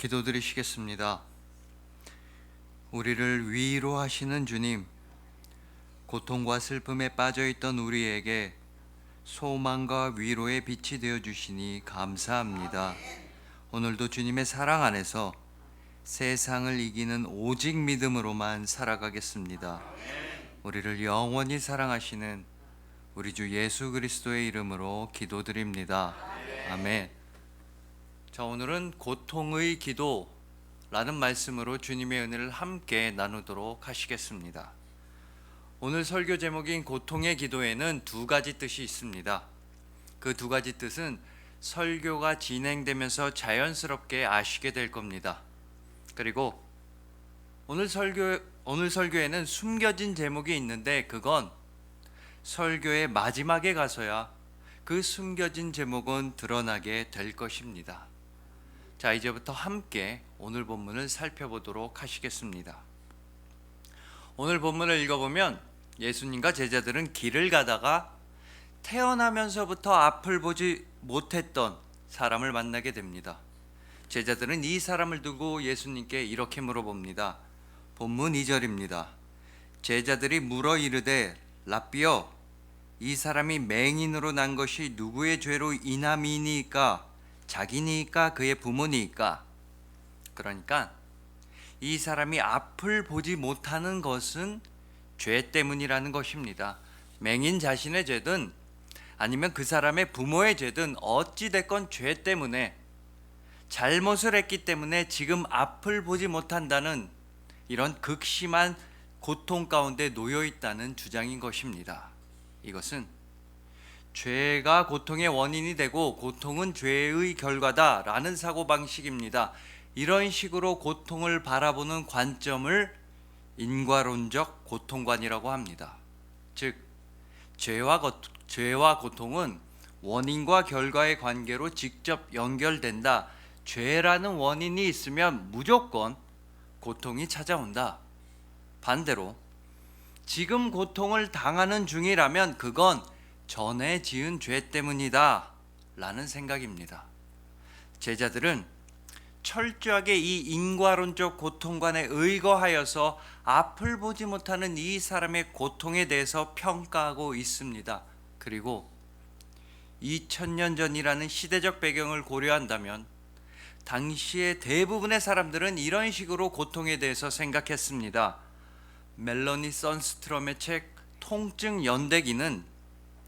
기도드리시겠습니다. 우리를 위로하시는 주님, 고통과 슬픔에 빠져있던 우리에게 소망과 위로의 빛이 되어 주시니 감사합니다. 오늘도 주님의 사랑 안에서 세상을 이기는 오직 믿음으로만 살아가겠습니다. 우리를 영원히 사랑하시는 우리 주 예수 그리스도의 이름으로 기도드립니다. 아멘. 자, 오늘은 고통의 기도라는 말씀으로 주님의 은혜를 함께 나누도록 하시겠습니다. 오늘 설교 제목인 고통의 기도에는 두 가지 뜻이 있습니다. 그 두 가지 뜻은 설교가 진행되면서 자연스럽게 아시게 될 겁니다. 그리고 오늘 설교에는 숨겨진 제목이 있는데 그건 설교의 마지막에 가서야 그 숨겨진 제목은 드러나게 될 것입니다. 자, 이제부터 함께 오늘 본문을 살펴보도록 하시겠습니다. 오늘 본문을 읽어보면 예수님과 제자들은 길을 가다가 태어나면서부터 앞을 보지 못했던 사람을 만나게 됩니다. 제자들은 이 사람을 두고 예수님께 이렇게 물어봅니다. 본문 2절입니다. 제자들이 물어 이르되 랍비여, 이 사람이 맹인으로 난 것이 누구의 죄로 인함이니까? 자기니까 그의 부모니까? 그러니까 이 사람이 앞을 보지 못하는 것은 죄 때문이라는 것입니다. 맹인 자신의 죄든 아니면 그 사람의 부모의 죄든 어찌됐건 죄 때문에, 잘못을 했기 때문에 지금 앞을 보지 못한다는 이런 극심한 고통 가운데 놓여 있다는 주장인 것입니다. 이것은 죄가 고통의 원인이 되고 고통은 죄의 결과다라는 사고방식입니다. 이런 식으로 고통을 바라보는 관점을 인과론적 고통관이라고 합니다. 즉, 죄와 고통은 원인과 결과의 관계로 직접 연결된다. 죄라는 원인이 있으면 무조건 고통이 찾아온다. 반대로 지금 고통을 당하는 중이라면 그건 전에 지은 죄 때문이다 라는 생각입니다. 제자들은 철저하게 이 인과론적 고통관에 의거하여서 앞을 보지 못하는 이 사람의 고통에 대해서 평가하고 있습니다. 그리고 2000년 전이라는 시대적 배경을 고려한다면 당시의 대부분의 사람들은 이런 식으로 고통에 대해서 생각했습니다. 멜로니 선스트럼의 책 통증 연대기는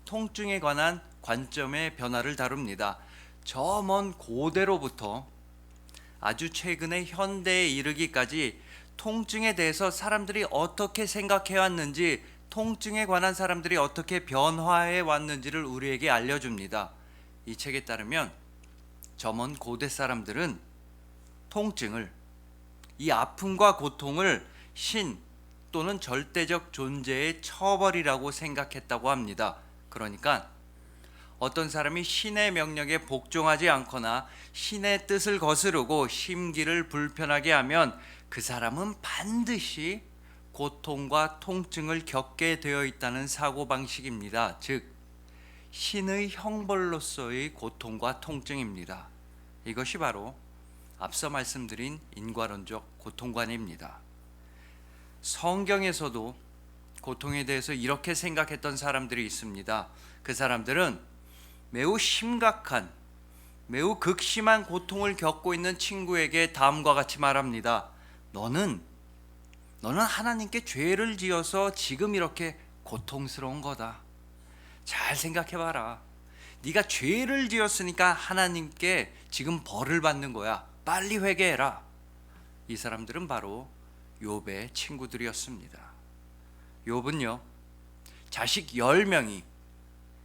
통증에 관한 관점의 변화를 다룹니다. 저 먼 고대로부터 아주 최근의 현대에 이르기까지 통증에 대해서 사람들이 어떻게 생각해 왔는지, 통증에 관한 사람들이 어떻게 변화해 왔는지를 우리에게 알려줍니다. 이 책에 따르면 저 먼 고대 사람들은 통증을, 이 아픔과 고통을 신 또는 절대적 존재의 처벌이라고 생각했다고 합니다. 그러니까 어떤 사람이 신의 명령에 복종하지 않거나 신의 뜻을 거스르고 심기를 불편하게 하면 그 사람은 반드시 고통과 통증을 겪게 되어 있다는 사고방식입니다. 즉, 신의 형벌로서의 고통과 통증입니다. 이것이 바로 앞서 말씀드린 인과론적 고통관입니다. 성경에서도 고통에 대해서 이렇게 생각했던 사람들이 있습니다. 그 사람들은 매우 심각한, 매우 극심한 고통을 겪고 있는 친구에게 다음과 같이 말합니다. 너는 하나님께 죄를 지어서 지금 이렇게 고통스러운 거다. 잘 생각해봐라. 네가 죄를 지었으니까 하나님께 지금 벌을 받는 거야. 빨리 회개해라. 이 사람들은 바로 욥의 친구들이었습니다. 욥은요, 자식 10명이,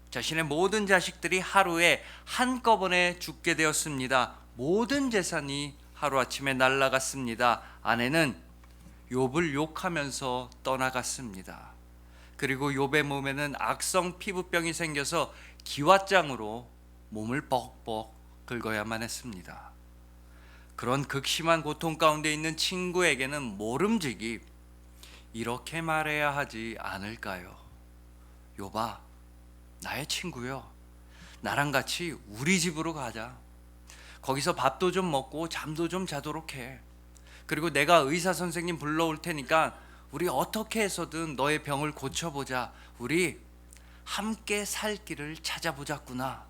자신의 모든 자식들이 하루에 한꺼번에 죽게 되었습니다. 모든 재산이 하루아침에 날아갔습니다. 아내는 욥을 욕하면서 떠나갔습니다. 그리고 욥의 몸에는 악성 피부병이 생겨서 기왓장으로 몸을 뻑뻑 긁어야만 했습니다. 그런 극심한 고통 가운데 있는 친구에게는 모름지기 이렇게 말해야 하지 않을까요? 욥아, 나의 친구요, 나랑 같이 우리 집으로 가자. 거기서 밥도 좀 먹고 잠도 좀 자도록 해. 그리고 내가 의사 선생님 불러올 테니까 우리 어떻게 해서든 너의 병을 고쳐보자. 우리 함께 살 길을 찾아보자꾸나.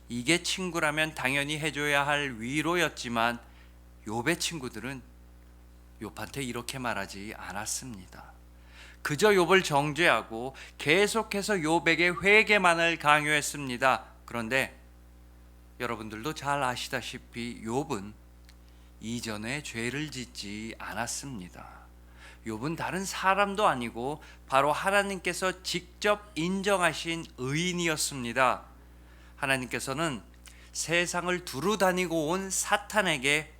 이게 친구라면 당연히 해줘야 할 위로였지만 욥의 친구들은 욥한테 이렇게 말하지 않았습니다. 그저 욥을 정죄하고 계속해서 욥에게 회개만을 강요했습니다. 그런데 여러분들도 잘 아시다시피 욥은 이전에 죄를 짓지 않았습니다. 욥은 다른 사람도 아니고 바로 하나님께서 직접 인정하신 의인이었습니다. 하나님께서는 세상을 두루 다니고 온 사탄에게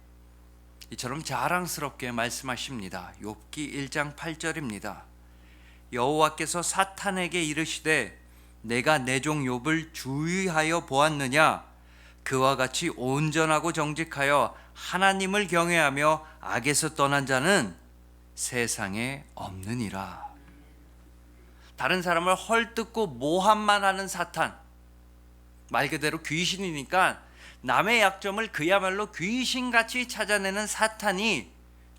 이처럼 자랑스럽게 말씀하십니다. 욥기 1장 8절입니다. 여호와께서 사탄에게 이르시되 내가 내 종 욥을 주의하여 보았느냐? 그와 같이 온전하고 정직하여 하나님을 경외하며 악에서 떠난 자는 세상에 없느니라. 다른 사람을 헐뜯고 모함만 하는 사탄, 말 그대로 귀신이니까 남의 약점을 그야말로 귀신같이 찾아내는 사탄이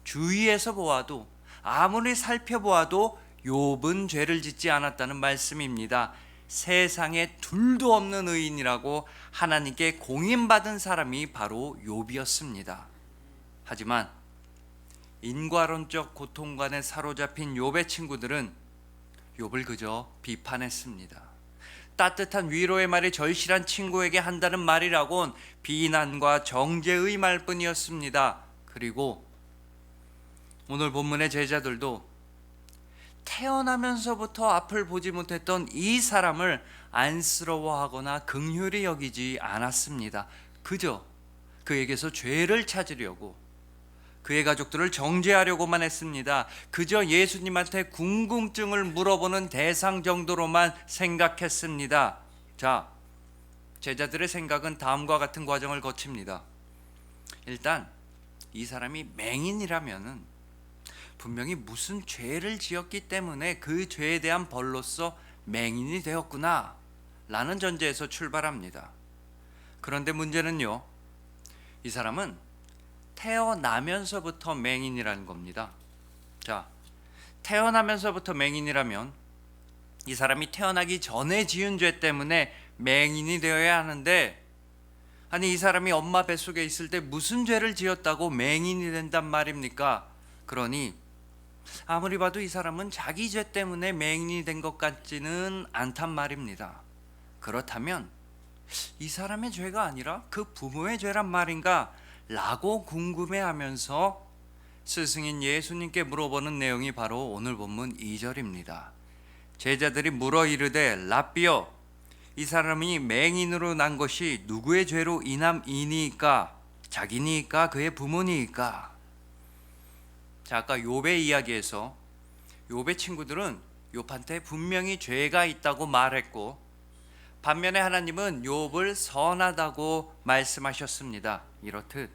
주위에서 보아도 아무리 살펴보아도 욥은 죄를 짓지 않았다는 말씀입니다. 세상에 둘도 없는 의인이라고 하나님께 공인받은 사람이 바로 욥이었습니다. 하지만 인과론적 고통관에 사로잡힌 욥의 친구들은 욥을 그저 비판했습니다. 따뜻한 위로의 말이 절실한 친구에게 한다는 말이라곤 비난과 정죄의 말뿐이었습니다. 그리고 오늘 본문의 제자들도 태어나면서부터 앞을 보지 못했던 이 사람을 안쓰러워하거나 긍휼히 여기지 않았습니다. 그저 그에게서 죄를 찾으려고 그의 가족들을 정죄하려고만 했습니다. 그저 예수님한테 궁금증을 물어보는 대상 정도로만 생각했습니다. 자, 제자들의 생각은 다음과 같은 과정을 거칩니다. 일단 이 사람이 맹인이라면은 분명히 무슨 죄를 지었기 때문에 그 죄에 대한 벌로서 맹인이 되었구나 라는 전제에서 출발합니다. 그런데 문제는요, 이 사람은 태어나면서부터 맹인이라는 겁니다. 자, 태어나면서부터 맹인이라면 이 사람이 태어나기 전에 지은 죄 때문에 맹인이 되어야 하는데, 아니 이 사람이 엄마 뱃속에 있을 때 무슨 죄를 지었다고 맹인이 된단 말입니까? 그러니 아무리 봐도 이 사람은 자기 죄 때문에 맹인이 된 것 같지는 않단 말입니다. 그렇다면 이 사람의 죄가 아니라 그 부모의 죄란 말인가? 라고 궁금해하면서 스승인 예수님께 물어보는 내용이 바로 오늘 본문 2절입니다. 제자들이 물어 이르되 랍비여, 이 사람이 맹인으로 난 것이 누구의 죄로 인함이니까? 자기니까 그의 부모니까? 자, 아까 욥의 이야기에서 욥의 친구들은 욥한테 분명히 죄가 있다고 말했고, 반면에 하나님은 욥을 선하다고 말씀하셨습니다. 이렇듯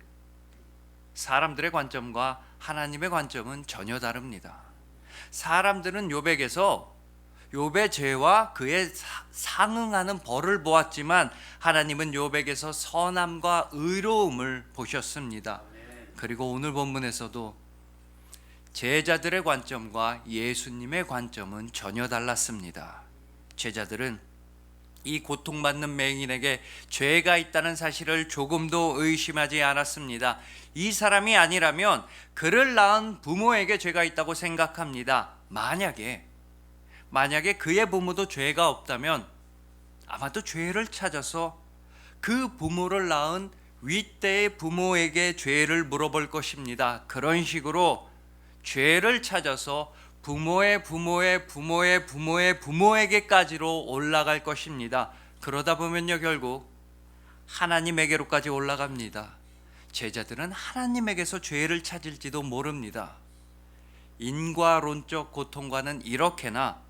사람들의 관점과 하나님의 관점은 전혀 다릅니다. 사람들은 욥에게서 욥의 죄와 그에 상응하는 벌을 보았지만 하나님은 욥에게서 선함과 의로움을 보셨습니다. 그리고 오늘 본문에서도 제자들의 관점과 예수님의 관점은 전혀 달랐습니다. 제자들은 이 고통받는 맹인에게 죄가 있다는 사실을 조금도 의심하지 않았습니다. 이 사람이 아니라면 그를 낳은 부모에게 죄가 있다고 생각합니다. 만약에 그의 부모도 죄가 없다면 아마도 죄를 찾아서 그 부모를 낳은 윗대의 부모에게 죄를 물어볼 것입니다. 그런 식으로 죄를 찾아서 부모의 부모의 부모의 부모의 부모에게까지로 올라갈 것입니다. 그러다 보면요, 결국 하나님에게로까지 올라갑니다. 제자들은 하나님에게서 죄를 찾을지도 모릅니다. 인과론적 고통과는 이렇게나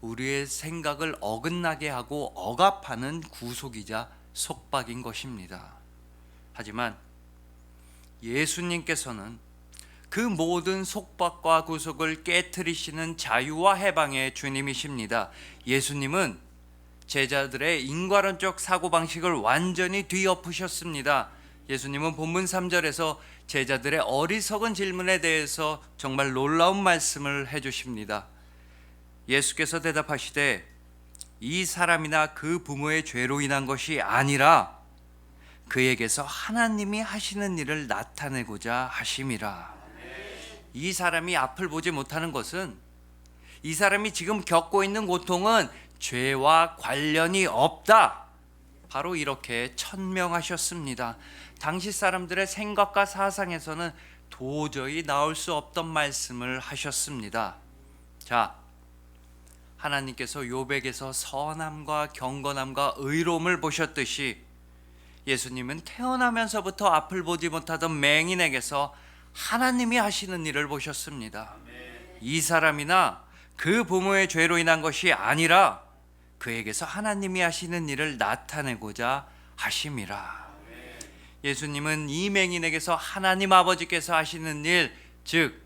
우리의 생각을 어긋나게 하고 억압하는 구속이자 속박인 것입니다. 하지만 예수님께서는 그 모든 속박과 구속을 깨트리시는 자유와 해방의 주님이십니다. 예수님은 제자들의 인과론적 사고방식을 완전히 뒤엎으셨습니다. 예수님은 본문 3절에서 제자들의 어리석은 질문에 대해서 정말 놀라운 말씀을 해주십니다. 예수께서 대답하시되 이 사람이나 그 부모의 죄로 인한 것이 아니라 그에게서 하나님이 하시는 일을 나타내고자 하심이라. 이 사람이 앞을 보지 못하는 것은, 이 사람이 지금 겪고 있는 고통은 죄와 관련이 없다, 바로 이렇게 천명하셨습니다. 당시 사람들의 생각과 사상에서는 도저히 나올 수 없던 말씀을 하셨습니다. 자, 하나님께서 욥에게서 선함과 경건함과 의로움을 보셨듯이 예수님은 태어나면서부터 앞을 보지 못하던 맹인에게서 하나님이 하시는 일을 보셨습니다. 이 사람이나 그 부모의 죄로 인한 것이 아니라 그에게서 하나님이 하시는 일을 나타내고자 하심이라. 예수님은 이 맹인에게서 하나님 아버지께서 하시는 일, 즉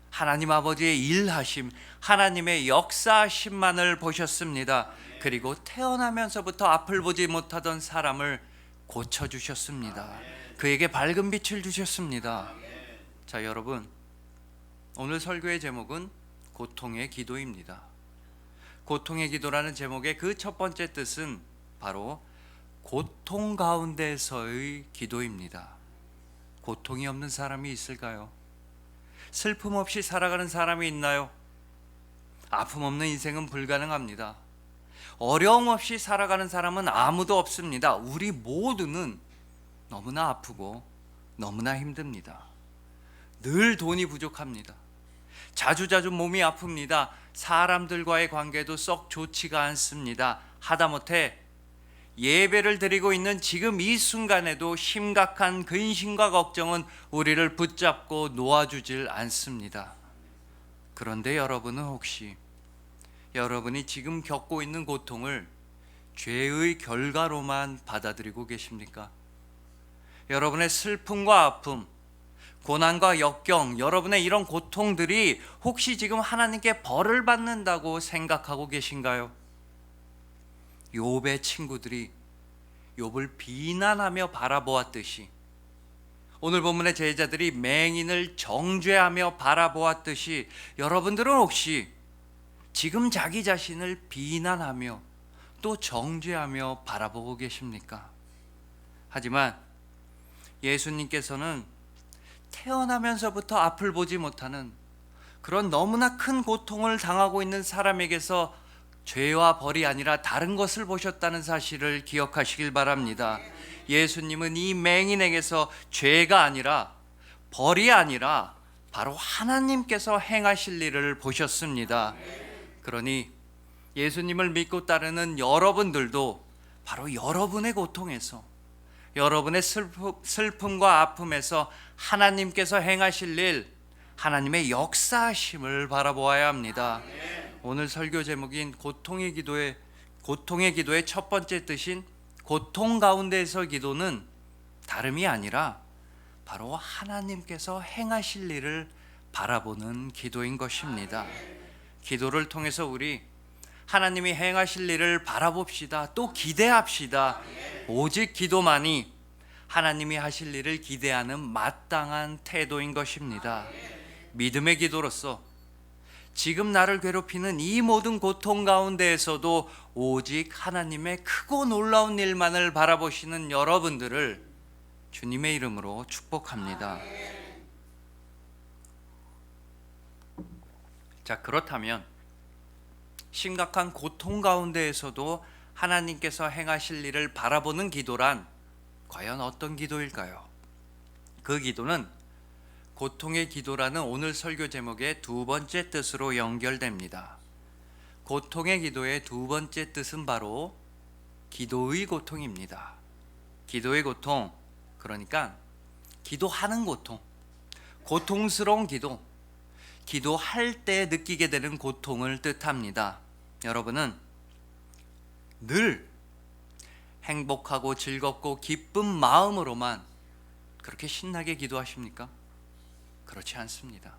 하나님 아버지의 일하심, 하나님의 역사하심만을 보셨습니다. 그리고 태어나면서부터 앞을 보지 못하던 사람을 고쳐주셨습니다. 그에게 밝은 빛을 주셨습니다. 자, 여러분, 오늘 설교의 제목은 고통의 기도입니다. 고통의 기도라는 제목의 그 첫 번째 뜻은 바로 고통 가운데서의 기도입니다. 고통이 없는 사람이 있을까요? 슬픔 없이 살아가는 사람이 있나요? 아픔 없는 인생은 불가능합니다. 어려움 없이 살아가는 사람은 아무도 없습니다. 우리 모두는 너무나 아프고 너무나 힘듭니다. 늘 돈이 부족합니다. 자주자주 몸이 아픕니다. 사람들과의 관계도 썩 좋지가 않습니다. 하다못해 예배를 드리고 있는 지금 이 순간에도 심각한 근심과 걱정은 우리를 붙잡고 놓아주질 않습니다. 그런데 여러분은 혹시 여러분이 지금 겪고 있는 고통을 죄의 결과로만 받아들이고 계십니까? 여러분의 슬픔과 아픔, 고난과 역경, 여러분의 이런 고통들이 혹시 지금 하나님께 벌을 받는다고 생각하고 계신가요? 욥의 친구들이 욥을 비난하며 바라보았듯이, 오늘 본문의 제자들이 맹인을 정죄하며 바라보았듯이, 여러분들은 혹시 지금 자기 자신을 비난하며 또 정죄하며 바라보고 계십니까? 하지만 예수님께서는 태어나면서부터 앞을 보지 못하는 그런 너무나 큰 고통을 당하고 있는 사람에게서 죄와 벌이 아니라 다른 것을 보셨다는 사실을 기억하시길 바랍니다. 예수님은 이 맹인에게서 죄가 아니라, 벌이 아니라 바로 하나님께서 행하실 일을 보셨습니다. 그러니 예수님을 믿고 따르는 여러분들도 바로 여러분의 고통에서, 여러분의 슬픔과 아픔에서 하나님께서 행하실 일, 하나님의 역사하심을 바라보아야 합니다. 오늘 설교 제목인 고통의 기도의 첫 번째 뜻인 고통 가운데에서 기도는 다름이 아니라 바로 하나님께서 행하실 일을 바라보는 기도인 것입니다. 기도를 통해서 우리 하나님이 행하실 일을 바라봅시다. 또 기대합시다. 오직 기도만이 하나님이 하실 일을 기대하는 마땅한 태도인 것입니다. 믿음의 기도로서 지금 나를 괴롭히는 이 모든 고통 가운데에서도 오직 하나님의 크고 놀라운 일만을 바라보시는 여러분들을 주님의 이름으로 축복합니다. 자, 그렇다면 심각한 고통 가운데에서도 하나님께서 행하실 일을 바라보는 기도란 과연 어떤 기도일까요? 그 기도는 고통의 기도라는 오늘 설교 제목의 두 번째 뜻으로 연결됩니다. 고통의 기도의 두 번째 뜻은 바로 기도의 고통입니다. 기도의 고통, 그러니까 기도하는 고통, 고통스러운 기도, 기도할 때 느끼게 되는 고통을 뜻합니다. 여러분은 늘 행복하고 즐겁고 기쁜 마음으로만 그렇게 신나게 기도하십니까? 그렇지 않습니다.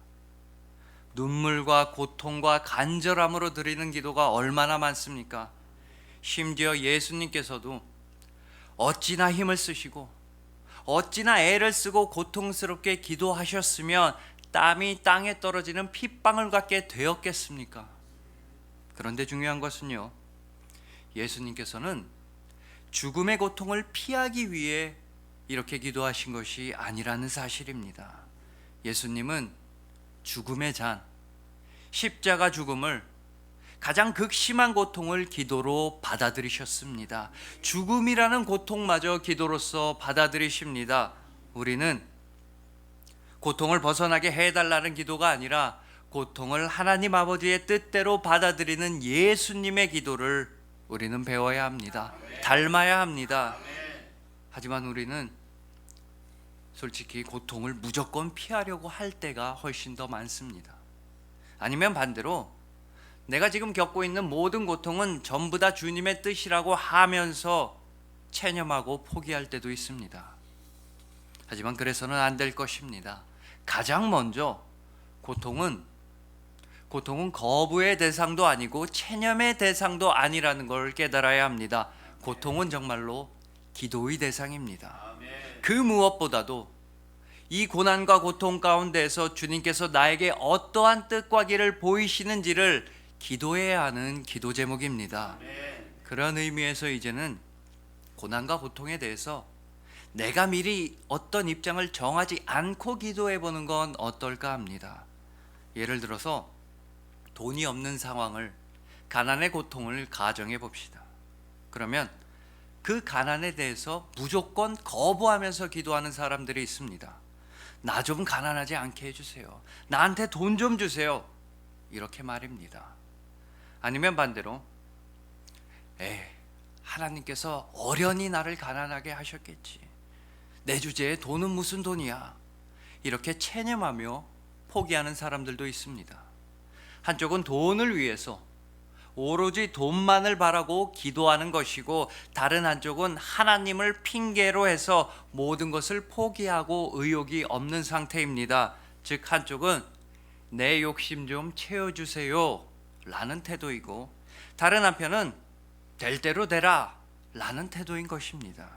눈물과 고통과 간절함으로 드리는 기도가 얼마나 많습니까? 심지어 예수님께서도 어찌나 힘을 쓰시고 어찌나 애를 쓰고 고통스럽게 기도하셨으면 땀이 땅에 떨어지는 핏방울 같게 되었겠습니까? 그런데 중요한 것은요, 예수님께서는 죽음의 고통을 피하기 위해 이렇게 기도하신 것이 아니라는 사실입니다. 예수님은 죽음의 잔, 십자가 죽음을, 가장 극심한 고통을 기도로 받아들이셨습니다. 죽음이라는 고통마저 기도로서 받아들이십니다. 우리는 고통을 벗어나게 해달라는 기도가 아니라 고통을 하나님 아버지의 뜻대로 받아들이는 예수님의 기도를 우리는 배워야 합니다. 닮아야 합니다. 하지만 우리는 솔직히 고통을 무조건 피하려고 할 때가 훨씬 더 많습니다. 아니면 반대로 내가 지금 겪고 있는 모든 고통은 전부 다 주님의 뜻이라고 하면서 체념하고 포기할 때도 있습니다. 하지만 그래서는 안 될 것입니다. 가장 먼저 고통은 거부의 대상도 아니고 체념의 대상도 아니라는 걸 깨달아야 합니다. 고통은 정말로 기도의 대상입니다. 그 무엇보다도 이 고난과 고통 가운데에서 주님께서 나에게 어떠한 뜻과 길을 보이시는지를 기도해야 하는 기도 제목입니다. 그런 의미에서 이제는 고난과 고통에 대해서 내가 미리 어떤 입장을 정하지 않고 기도해 보는 건 어떨까 합니다. 예를 들어서 돈이 없는 상황을, 가난의 고통을 가정해 봅시다. 그러면 그 가난에 대해서 무조건 거부하면서 기도하는 사람들이 있습니다. 나 좀 가난하지 않게 해주세요. 나한테 돈 좀 주세요. 이렇게 말입니다. 아니면 반대로 하나님께서 어련히 나를 가난하게 하셨겠지. 내 주제에 돈은 무슨 돈이야. 이렇게 체념하며 포기하는 사람들도 있습니다. 한쪽은 돈을 위해서 오로지 돈만을 바라고 기도하는 것이고, 다른 한쪽은 하나님을 핑계로 해서 모든 것을 포기하고 의욕이 없는 상태입니다. 즉 한쪽은 내 욕심 좀 채워주세요 라는 태도이고, 다른 한편은 될 대로 되라 라는 태도인 것입니다.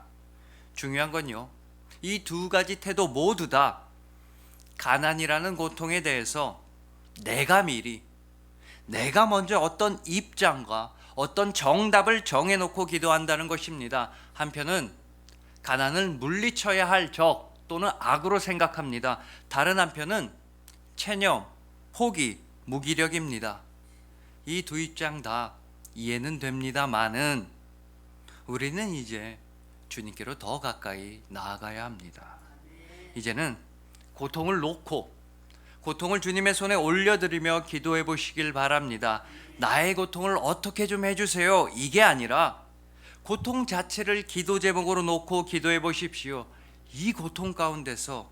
중요한 건요, 이 두 가지 태도 모두 다 가난이라는 고통에 대해서 내가 먼저 어떤 입장과 어떤 정답을 정해놓고 기도한다는 것입니다. 한편은 가난을 물리쳐야 할 적 또는 악으로 생각합니다. 다른 한편은 체념, 포기, 무기력입니다. 이 두 입장 다 이해는 됩니다만은 우리는 이제 주님께로 더 가까이 나아가야 합니다. 이제는 고통을 놓고 고통을 주님의 손에 올려드리며 기도해 보시길 바랍니다. 나의 고통을 어떻게 좀 해주세요, 이게 아니라 고통 자체를 기도 제목으로 놓고 기도해 보십시오. 이 고통 가운데서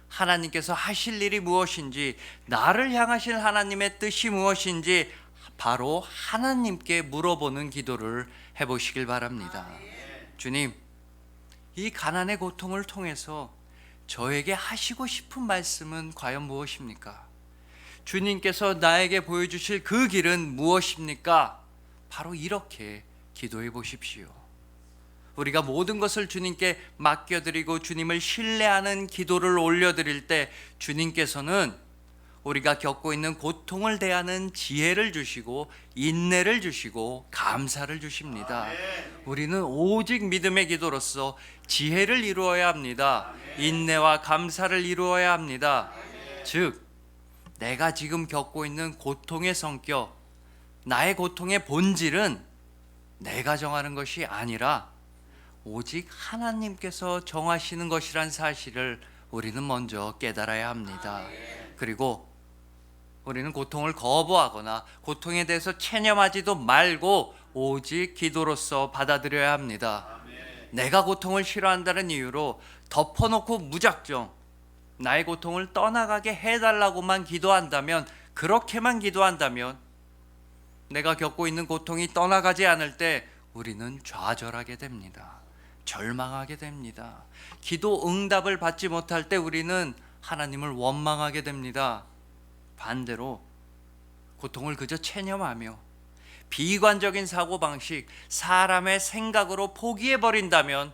하나님께서 하실 일이 무엇인지, 나를 향하신 하나님의 뜻이 무엇인지 바로 하나님께 물어보는 기도를 해보시길 바랍니다. 주님, 이 가난의 고통을 통해서 저에게 하시고 싶은 말씀은 과연 무엇입니까? 주님께서 나에게 보여주실 그 길은 무엇입니까? 바로 이렇게 기도해 보십시오. 우리가 모든 것을 주님께 맡겨드리고 주님을 신뢰하는 기도를 올려드릴 때 주님께서는 우리가 겪고 있는 고통을 대하는 지혜를 주시고 인내를 주시고 감사를 주십니다. 우리는 오직 믿음의 기도로서 지혜를 이루어야 합니다. 인내와 감사를 이루어야 합니다. 즉, 내가 지금 겪고 있는 고통의 성격, 나의 고통의 본질은 내가 정하는 것이 아니라 오직 하나님께서 정하시는 것이란 사실을 우리는 먼저 깨달아야 합니다. 그리고 우리는 고통을 거부하거나 고통에 대해서 체념하지도 말고 오직 기도로서 받아들여야 합니다. 내가 고통을 싫어한다는 이유로 덮어놓고 무작정 나의 고통을 떠나가게 해달라고만 기도한다면, 그렇게만 기도한다면 내가 겪고 있는 고통이 떠나가지 않을 때 우리는 좌절하게 됩니다. 절망하게 됩니다. 기도 응답을 받지 못할 때 우리는 하나님을 원망하게 됩니다. 반대로 고통을 그저 체념하며 비관적인 사고방식, 사람의 생각으로 포기해버린다면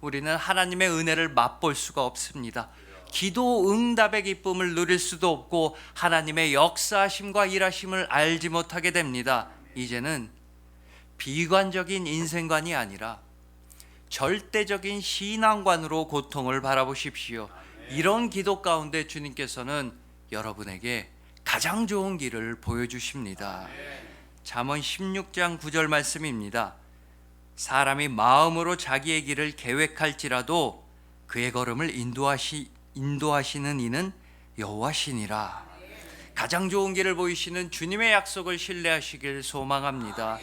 우리는 하나님의 은혜를 맛볼 수가 없습니다. 기도 응답의 기쁨을 누릴 수도 없고 하나님의 역사하심과 일하심을 알지 못하게 됩니다. 이제는 비관적인 인생관이 아니라 절대적인 신앙관으로 고통을 바라보십시오. 이런 기도 가운데 주님께서는 여러분에게 가장 좋은 길을 보여주십니다. 잠언 16장 9절 말씀입니다. 사람이 마음으로 자기의 길을 계획할지라도 그의 걸음을 인도하시는 이는 여호와시니라. 가장 좋은 길을 보이시는 주님의 약속을 신뢰하시길 소망합니다.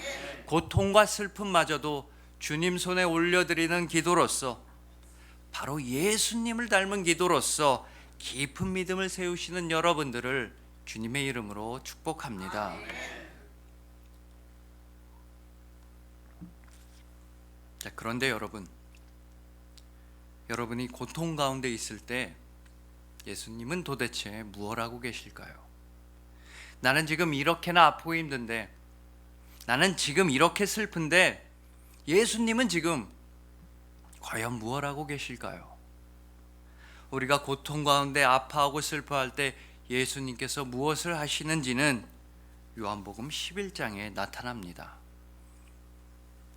고통과 슬픔마저도 주님 손에 올려드리는 기도로서, 바로 예수님을 닮은 기도로서 깊은 믿음을 세우시는 여러분들을 주님의 이름으로 축복합니다. 자, 그런데 여러분이 고통 가운데 있을 때 예수님은 도대체 무엇 하고 계실까요? 나는 지금 이렇게나 아프고 힘든데, 나는 지금 이렇게 슬픈데 예수님은 지금 과연 무엇 하고 계실까요? 우리가 고통 가운데 아파하고 슬퍼할 때 예수님께서 무엇을 하시는지는 요한복음 11장에 나타납니다.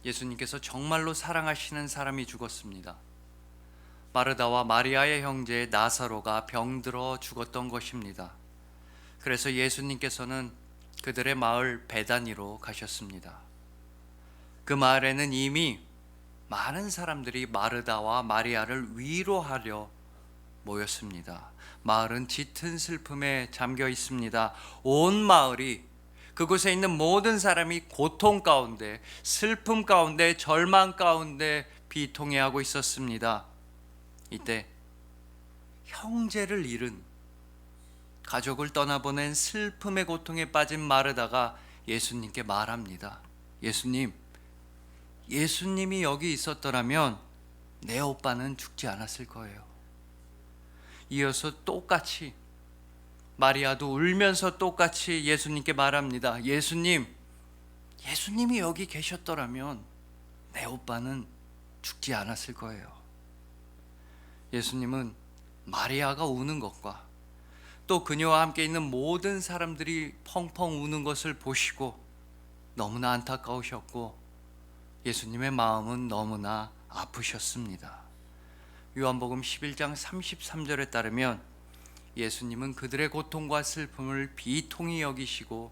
예수님께서 정말로 사랑하시는 사람이 죽었습니다. 마르다와 마리아의 형제 나사로가 병들어 죽었던 것입니다. 그래서 예수님께서는 그들의 마을 베다니로 가셨습니다. 그 마을에는 이미 많은 사람들이 마르다와 마리아를 위로하려 모였습니다. 마을은 짙은 슬픔에 잠겨 있습니다. 온 마을이, 그곳에 있는 모든 사람이 고통 가운데, 슬픔 가운데, 절망 가운데 비통해하고 있었습니다. 이때 형제를 잃은, 가족을 떠나보낸 슬픔의 고통에 빠진 마르다가 예수님께 말합니다. 예수님이 여기 있었더라면 내 오빠는 죽지 않았을 거예요. 이어서 똑같이 마리아도 울면서 똑같이 예수님께 말합니다. 예수님이 여기 계셨더라면 내 오빠는 죽지 않았을 거예요. 예수님은 마리아가 우는 것과 또 그녀와 함께 있는 모든 사람들이 펑펑 우는 것을 보시고 너무나 안타까우셨고 예수님의 마음은 너무나 아프셨습니다. 요한복음 11장 33절에 따르면 예수님은 그들의 고통과 슬픔을 비통히 여기시고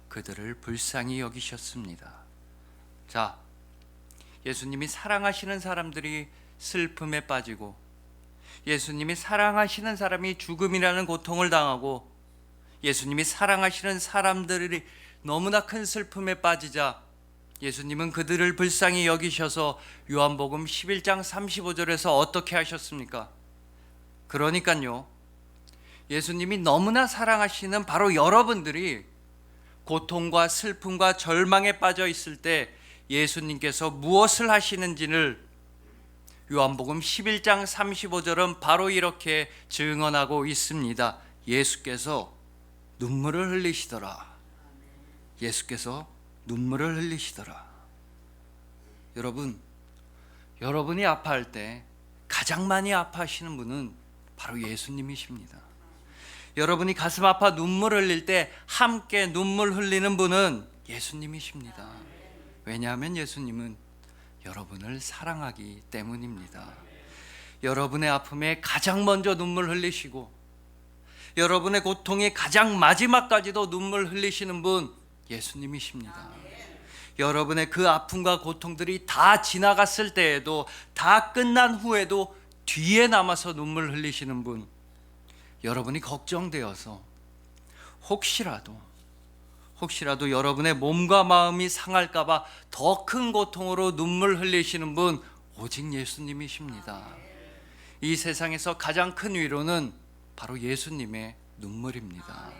그들을 불쌍히 여기셨습니다. 자, 예수님이 사랑하시는 사람들이 슬픔에 빠지고, 예수님이 사랑하시는 사람이 죽음이라는 고통을 당하고, 예수님이 사랑하시는 사람들이 너무나 큰 슬픔에 빠지자 예수님은 그들을 불쌍히 여기셔서 요한복음 11장 35절에서 어떻게 하셨습니까? 그러니까요, 예수님이 너무나 사랑하시는 바로 여러분들이 고통과 슬픔과 절망에 빠져 있을 때 예수님께서 무엇을 하시는지를 요한복음 11장 35절은 바로 이렇게 증언하고 있습니다. 예수께서 눈물을 흘리시더라. 예수께서 눈물을 흘리시더라. 여러분이 아파할 때 가장 많이 아파하시는 분은 바로 예수님이십니다. 여러분이 가슴 아파 눈물 흘릴 때 함께 눈물 흘리는 분은 예수님이십니다. 왜냐하면 예수님은 여러분을 사랑하기 때문입니다. 여러분의 아픔에 가장 먼저 눈물 흘리시고 여러분의 고통의 가장 마지막까지도 눈물 흘리시는 분 예수님이십니다. 여러분의 그 아픔과 고통들이 다 지나갔을 때에도, 다 끝난 후에도 뒤에 남아서 눈물 흘리시는 분, 여러분이 걱정되어서 혹시라도 여러분의 몸과 마음이 상할까 봐 더 큰 고통으로 눈물 흘리시는 분 오직 예수님이십니다. 이 세상에서 가장 큰 위로는 바로 예수님의 눈물입니다.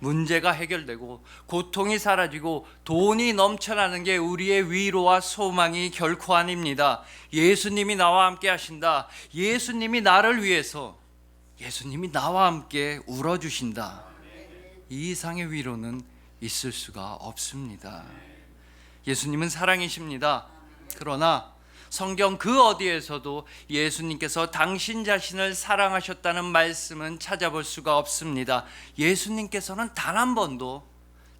문제가 해결되고 고통이 사라지고 돈이 넘쳐나는 게 우리의 위로와 소망이 결코 아닙니다. 예수님이 나와 함께 하신다. 예수님이 나를 위해서, 예수님이 나와 함께 울어주신다. 이 이상의 위로는 있을 수가 없습니다. 예수님은 사랑이십니다. 그러나 성경 그 어디에서도 예수님께서 당신 자신을 사랑하셨다는 말씀은 찾아볼 수가 없습니다. 예수님께서는 단 한 번도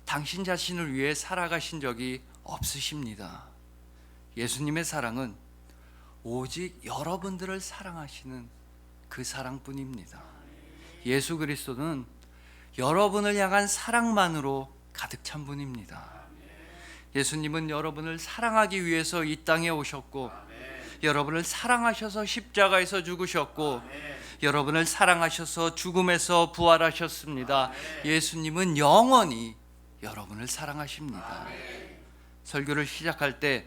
당신 자신을 위해 살아가신 적이 없으십니다. 예수님의 사랑은 오직 여러분들을 사랑하시는 그 사랑뿐입니다. 예수 그리스도는 여러분을 향한 사랑만으로 가득 찬 분입니다. 예수님은 여러분을 사랑하기 위해서 이 땅에 오셨고, 여러분을 사랑하셔서 십자가에서 죽으셨고, 여러분을 사랑하셔서 죽음에서 부활하셨습니다. 예수님은 영원히 여러분을 사랑하십니다. 설교를 시작할 때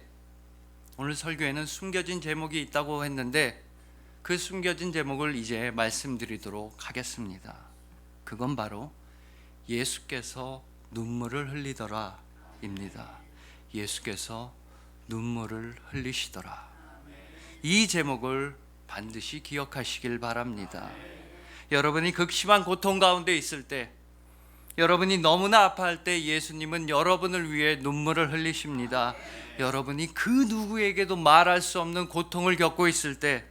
오늘 설교에는 숨겨진 제목이 있다고 했는데, 그 숨겨진 제목을 이제 말씀드리도록 하겠습니다. 그건 바로 예수께서 눈물을 흘리더라 입니다. 예수께서 눈물을 흘리시더라. 이 제목을 반드시 기억하시길 바랍니다. 여러분이 극심한 고통 가운데 있을 때, 여러분이 너무나 아파할 때 예수님은 여러분을 위해 눈물을 흘리십니다. 여러분이 그 누구에게도 말할 수 없는 고통을 겪고 있을 때,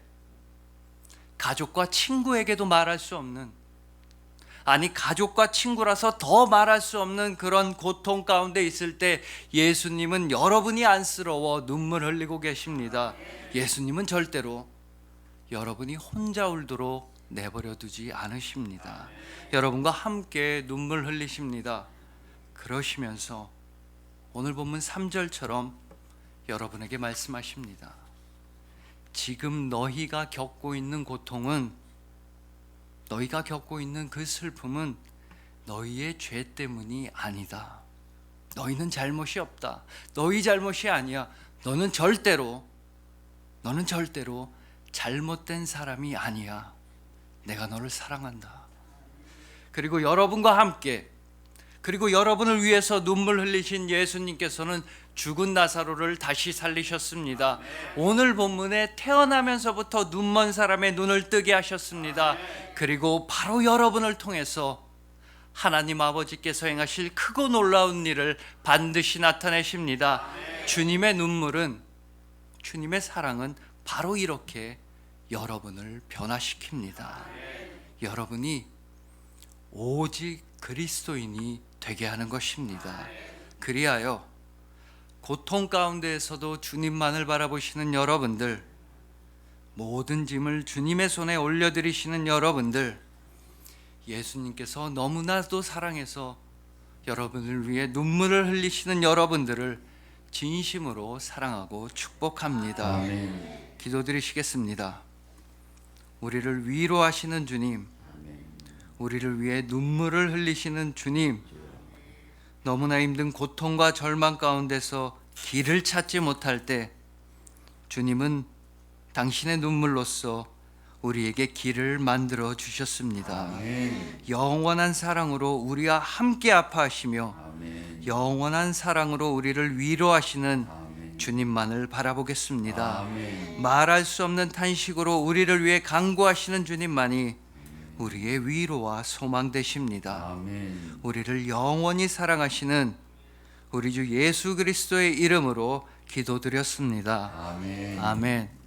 가족과 친구에게도 말할 수 없는, 아니 가족과 친구라서 더 말할 수 없는 그런 고통 가운데 있을 때 예수님은 여러분이 안쓰러워 눈물 흘리고 계십니다. 예수님은 절대로 여러분이 혼자 울도록 내버려 두지 않으십니다. 여러분과 함께 눈물 흘리십니다. 그러시면서 오늘 본문 3절처럼 여러분에게 말씀하십니다. 지금 너희가 겪고 있는 고통은, 너희가 겪고 있는 그 슬픔은 너희의 죄 때문이 아니다. 너희는 잘못이 없다. 너희 잘못이 아니야. 너는 절대로 잘못된 사람이 아니야. 내가 너를 사랑한다. 그리고 여러분과 함께, 그리고 여러분을 위해서 눈물 흘리신 예수님께서는 죽은 나사로를 다시 살리셨습니다. 오늘 본문에 태어나면서부터 눈먼 사람의 눈을 뜨게 하셨습니다. 그리고 바로 여러분을 통해서 하나님 아버지께서 행하실 크고 놀라운 일을 반드시 나타내십니다. 주님의 눈물은, 주님의 사랑은 바로 이렇게 여러분을 변화시킵니다. 여러분이 오직 그리스도인이 되게 하는 것입니다. 그리하여 고통 가운데에서도 주님만을 바라보시는 여러분들, 모든 짐을 주님의 손에 올려드리시는 여러분들, 예수님께서 너무나도 사랑해서 여러분을 위해 눈물을 흘리시는 여러분들을 진심으로 사랑하고 축복합니다. 아멘. 기도드리시겠습니다. 우리를 위로하시는 주님, 우리를 위해 눈물을 흘리시는 주님, 너무나 힘든 고통과 절망 가운데서 길을 찾지 못할 때 주님은 당신의 눈물로써 우리에게 길을 만들어 주셨습니다. 아멘. 영원한 사랑으로 우리와 함께 아파하시며 아멘. 영원한 사랑으로 우리를 위로하시는 아멘. 주님만을 바라보겠습니다. 아멘. 말할 수 없는 탄식으로 우리를 위해 간구하시는 주님만이 우리의 위로와 소망 되십니다. 아멘. 우리를 영원히 사랑하시는 우리 주 예수 그리스도의 이름으로 기도드렸습니다. 아멘. 아멘.